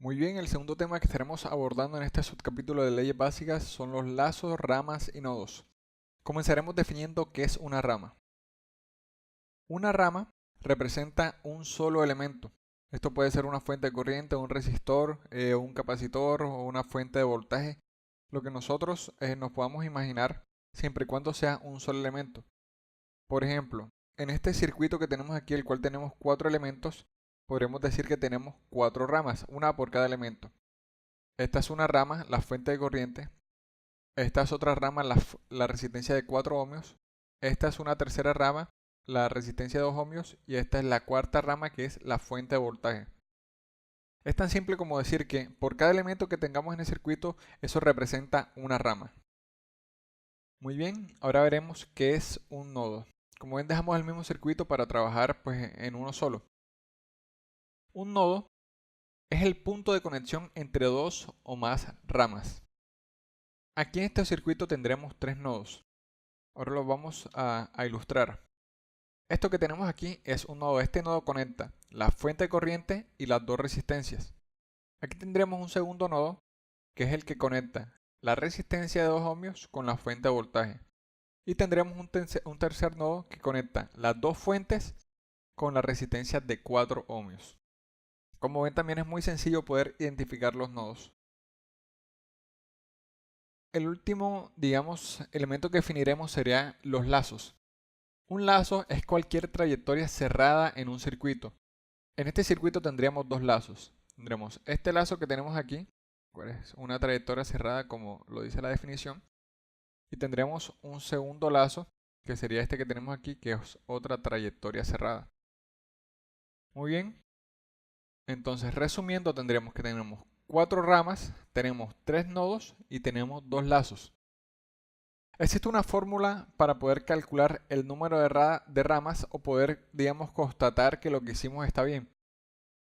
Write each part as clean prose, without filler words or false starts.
Muy bien, el segundo tema que estaremos abordando en este subcapítulo de leyes básicas son los lazos, ramas y nodos. Comenzaremos definiendo qué es una rama. Una rama representa un solo elemento. Esto puede ser una fuente de corriente, un resistor, un capacitor o una fuente de voltaje, lo que nosotros nos podamos imaginar siempre y cuando sea un solo elemento. Por ejemplo, en este circuito que tenemos aquí, el cual tenemos cuatro elementos, podremos decir que tenemos cuatro ramas, una por cada elemento. Esta es una rama, la fuente de corriente. Esta es otra rama, la resistencia de 4 ohmios. Esta es una tercera rama, la resistencia de 2 ohmios. Y esta es la cuarta rama, que es la fuente de voltaje. Es tan simple como decir que por cada elemento que tengamos en el circuito, eso representa una rama. Muy bien, ahora veremos qué es un nodo. Como ven, dejamos el mismo circuito para trabajar pues, en uno solo. Un nodo es el punto de conexión entre dos o más ramas. Aquí en este circuito tendremos tres nodos. Ahora los vamos a ilustrar. Esto que tenemos aquí es un nodo. Este nodo conecta la fuente de corriente y las dos resistencias. Aquí tendremos un segundo nodo que es el que conecta la resistencia de 2 ohmios con la fuente de voltaje. Y tendremos un tercer nodo que conecta las dos fuentes con la resistencia de 4 ohmios. Como ven, también es muy sencillo poder identificar los nodos. El último, digamos, elemento que definiremos sería los lazos. Un lazo es cualquier trayectoria cerrada en un circuito. En este circuito tendríamos dos lazos. Tendremos este lazo que tenemos aquí, cuál es una trayectoria cerrada como lo dice la definición, y tendremos un segundo lazo que sería este que tenemos aquí, que es otra trayectoria cerrada. Muy bien, entonces resumiendo tendríamos que tenemos cuatro ramas, tenemos tres nodos y tenemos dos lazos. Existe una fórmula para poder calcular el número de ramas o poder, digamos, constatar que lo que hicimos está bien.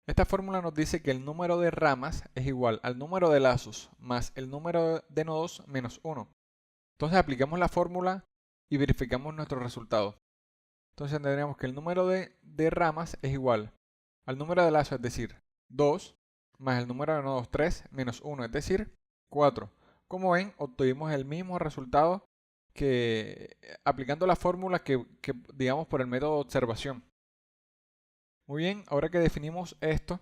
Esta fórmula nos dice que el número de ramas es igual al número de lazos más el número de nodos menos 1. Entonces aplicamos la fórmula y verificamos nuestro resultado. Entonces tendríamos que el número de ramas es igual al número de lazos, es decir, 2, más el número de nodos 3 menos 1, es decir, 4. Como ven, obtuvimos el mismo resultado que aplicando la fórmula que digamos por el método de observación. Muy bien, ahora que definimos esto,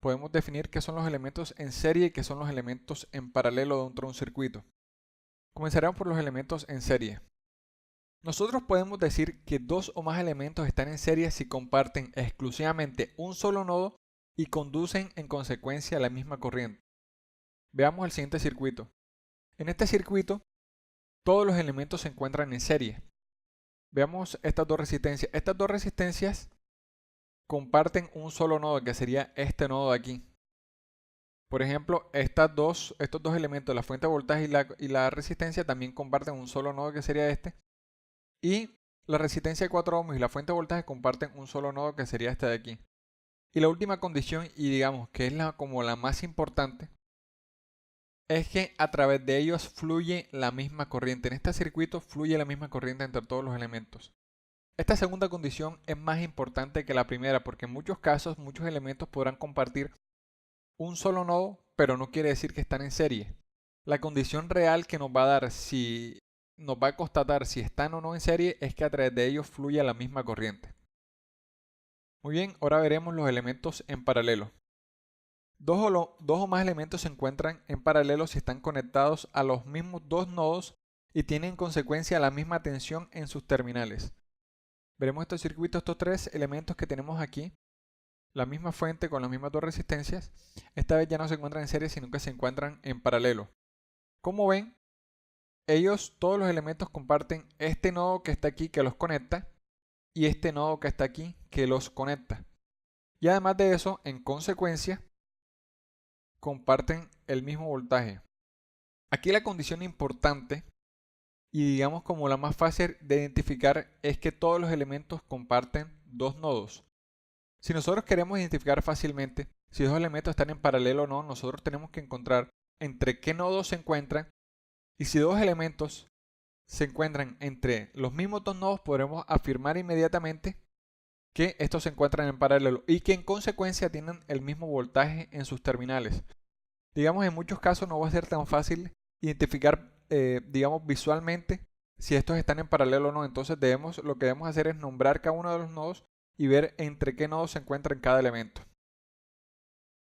podemos definir qué son los elementos en serie y qué son los elementos en paralelo dentro de un circuito. Comenzaremos por los elementos en serie. Nosotros podemos decir que dos o más elementos están en serie si comparten exclusivamente un solo nodo y conducen en consecuencia a la misma corriente. Veamos el siguiente circuito. En este circuito, todos los elementos se encuentran en serie. Veamos estas dos resistencias. Estas dos resistencias comparten un solo nodo, que sería este nodo de aquí. Por ejemplo, estos dos elementos, la fuente de voltaje y la resistencia, también comparten un solo nodo, que sería este. Y la resistencia de 4 ohms y la fuente de voltaje comparten un solo nodo, que sería este de aquí. Y la última condición, y digamos que es como la más importante, es que a través de ellos fluye la misma corriente. En este circuito fluye la misma corriente entre todos los elementos. Esta segunda condición es más importante que la primera porque en muchos casos muchos elementos podrán compartir un solo nodo, pero no quiere decir que están en serie. La condición real que nos va a dar si nos va a constatar si están o no en serie es que a través de ellos fluya la misma corriente. Muy bien, ahora veremos los elementos en paralelo. Dos o más elementos se encuentran en paralelo si están conectados a los mismos dos nodos y tienen en consecuencia la misma tensión en sus terminales. Veremos estos circuitos, estos tres elementos que tenemos aquí, la misma fuente con las mismas dos resistencias, esta vez ya no se encuentran en serie sino que se encuentran en paralelo. Como ven, todos los elementos comparten este nodo que está aquí que los conecta y este nodo que está aquí que los conecta. Y además de eso, en consecuencia, comparten el mismo voltaje. Aquí la condición importante y digamos como la más fácil de identificar es que todos los elementos comparten dos nodos. Si nosotros queremos identificar fácilmente si dos elementos están en paralelo o no, nosotros tenemos que encontrar entre qué nodos se encuentran y si dos elementos se encuentran entre los mismos dos nodos, podremos afirmar inmediatamente que estos se encuentran en paralelo y que en consecuencia tienen el mismo voltaje en sus terminales. Digamos, en muchos casos no va a ser tan fácil identificar, digamos, visualmente si estos están en paralelo o no. Entonces lo que debemos hacer es nombrar cada uno de los nodos y ver entre qué nodos se encuentra cada elemento.